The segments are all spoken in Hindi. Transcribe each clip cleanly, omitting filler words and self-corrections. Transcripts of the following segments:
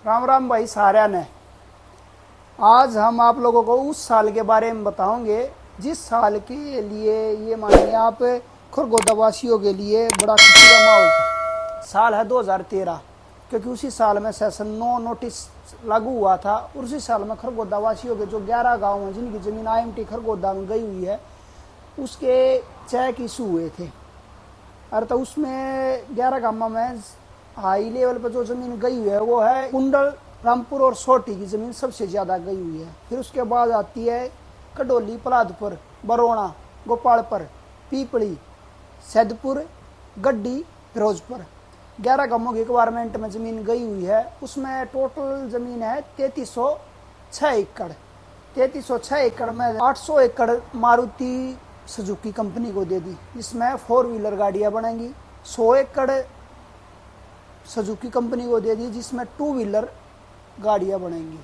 राम राम भाई सारा ने। आज हम आप लोगों को उस साल के बारे में बताओगे जिस साल के लिए ये मानिए आप खरगोदा वासियों के लिए बड़ा खुशी का माहौल था। साल है 2013, क्योंकि उसी साल में सेशन 9 नोटिस लागू हुआ था और उसी साल में खरगोदा वासियों के जो 11 गांव हैं जिनकी ज़मीन IMT खरगोदा में गई हुई है उसके चेक इशू हुए थे। और तो उसमें 11 गांव में हाई लेवल पर जो ज़मीन गई हुई है वो है कुंडल, रामपुर और सोटी की ज़मीन सबसे ज़्यादा गई हुई है। फिर उसके बाद आती है कडोली, पलादपुर, बरोणा, गोपालपुर, पीपली, सैदपुर, गड्डी, फिरोजपुर। 11 गांवों की रिक्वायरमेंट में ज़मीन गई हुई है। उसमें टोटल ज़मीन है 3306 एकड़। 3306 एकड़ में 800 एकड़ मारुति सुजुकी कंपनी को दे दी, जिसमें 4 व्हीलर गाड़ियाँ बनेंगी। 100 एकड़ सुजुकी कंपनी को दे दी, जिसमें 2 व्हीलर गाड़ियाँ बनेंगी।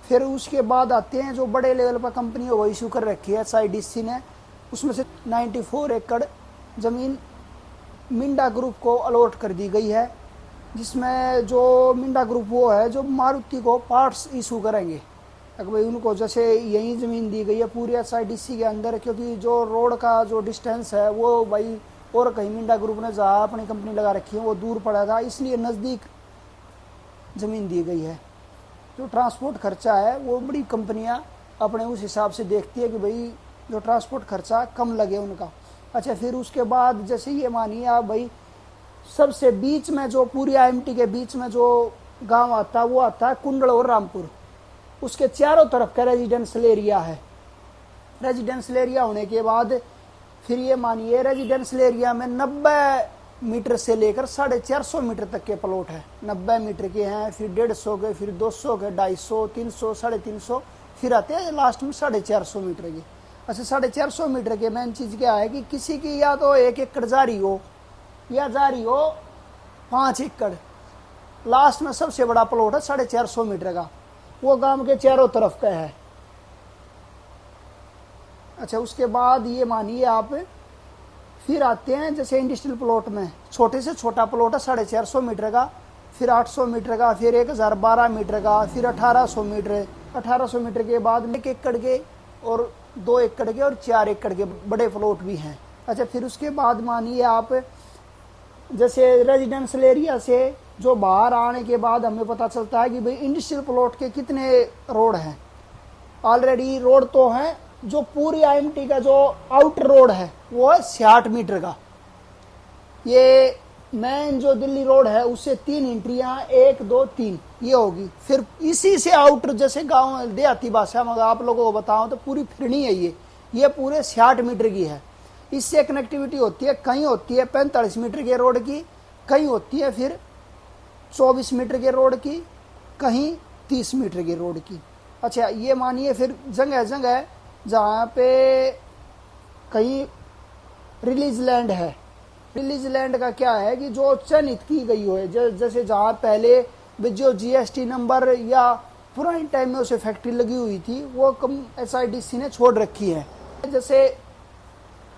फिर उसके बाद आते हैं जो बड़े लेवल पर कंपनियों को इशू कर रखी है SIDC ने, उसमें से 94 एकड़ ज़मीन मिंडा ग्रुप को अलॉट कर दी गई है, जिसमें जो मिंडा ग्रुप वो है जो मारुति को पार्ट्स इशू करेंगे। अगर भाई उनको जैसे यही ज़मीन दी गई है पूरी SIDC के अंदर, क्योंकि जो रोड का जो डिस्टेंस है वो भाई और कहीं मिंडा ग्रुप ने जहाँ अपनी कंपनी लगा रखी है वो दूर पड़ा था, इसलिए नज़दीक ज़मीन दी गई है। जो ट्रांसपोर्ट खर्चा है वो बड़ी कंपनियां अपने उस हिसाब से देखती है कि भाई जो ट्रांसपोर्ट खर्चा कम लगे उनका। अच्छा, फिर उसके बाद जैसे ये मानिए आप भाई सबसे बीच में जो पूरी IMT के बीच में जो गांव आता है वो आता है कुंडल और रामपुर। उसके चारों तरफ का रेजिडेंशियल एरिया है। रेजिडेंशियल एरिया होने के बाद फिर ये मानिए रेजिडेंशियल एरिया में 90 मीटर से लेकर 450 मीटर तक के प्लॉट है। 90 मीटर के हैं, फिर 150 के, फिर 200 के, 250, 300, 350, फिर आते हैं लास्ट में 450 मीटर के। अच्छा, 450 मीटर के मेन चीज़ क्या है कि किसी की या तो 1 एकड़ जारी हो या जारी हो 5 एकड़। लास्ट में सबसे बड़ा प्लॉट है 450 मीटर का, वो गांव के चारों तरफ का है। अच्छा, उसके बाद ये मानिए आप फिर आते हैं जैसे इंडस्ट्रियल प्लॉट में छोटे से छोटा प्लॉट है 450 मीटर का, फिर 800 मीटर का, फिर 1012 मीटर का, फिर 1800 मीटर। 1800 मीटर के बाद 1 एकड़ के और 2 एकड़ के और 4 एकड़ के बड़े प्लॉट भी हैं। अच्छा, फिर उसके बाद मानिए आप जैसे रेजिडेंशियल एरिया से जो बाहर आने के बाद हमें पता चलता है कि भाई इंडस्ट्रियल प्लॉट के कितने रोड हैं। ऑलरेडी रोड तो हैं, जो पूरी IMT का जो आउटर रोड है वो है 66 मीटर का। ये मेन जो दिल्ली रोड है उससे 3 एंट्रियां, 1, 2, 3 ये होगी। फिर इसी से आउटर जैसे गांव देहाती भाषा में आप लोगों को बताऊं तो पूरी फिरनी है ये पूरे 66 मीटर की है। इससे कनेक्टिविटी होती है, कहीं होती है 45 मीटर के रोड की, कहीं होती है फिर 24 मीटर के रोड की, कहीं 30 मीटर के रोड की। अच्छा, ये मानिए फिर जगह जगह जहाँ पे कहीं रिलीज लैंड है। रिलीज लैंड का क्या है कि जो चयनित की गई हो है, जैसे जहाँ पहले जो GST नंबर या पुराने टाइम में उसे फैक्ट्री लगी हुई थी वो कम SIDC ने छोड़ रखी है। जैसे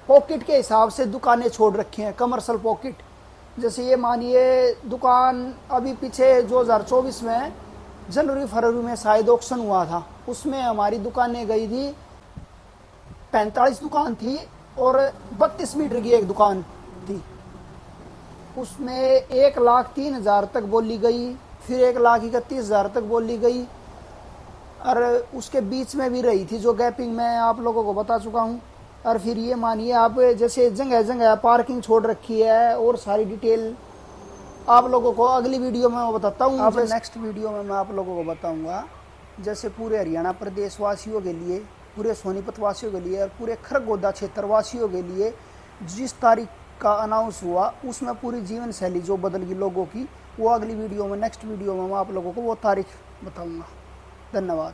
पॉकेट के हिसाब से दुकानें छोड़ रखी हैं, कमर्शियल पॉकेट। जैसे ये मानिए दुकान अभी पीछे 2024 में जनवरी फरवरी में शायद ऑक्शन हुआ था, उसमें हमारी दुकानें गई थी 45 दुकान थी और 32 मीटर की एक दुकान थी। उसमें 1,03,000 तक बोली गई, फिर 1,31,000 तक बोली गई, और उसके बीच में भी रही थी जो गैपिंग मैं आप लोगों को बता चुका हूँ। और फिर ये मानिए आप जैसे जगह जगह पार्किंग छोड़ रखी है और सारी डिटेल आप लोगों को अगली वीडियो में मैं बताता हूँ। अब नेक्स्ट वीडियो में मैं आप लोगों को बताऊँगा जैसे पूरे हरियाणा प्रदेश वासियों के लिए, पूरे सोनीपत वासियों के लिए और पूरे खरगोदा क्षेत्र वासियों के लिए जिस तारीख का अनाउंस हुआ उसमें पूरी जीवन शैली जो बदल गई लोगों की, वो अगली वीडियो में, नेक्स्ट वीडियो में मैं आप लोगों को वो तारीख बताऊंगा। धन्यवाद।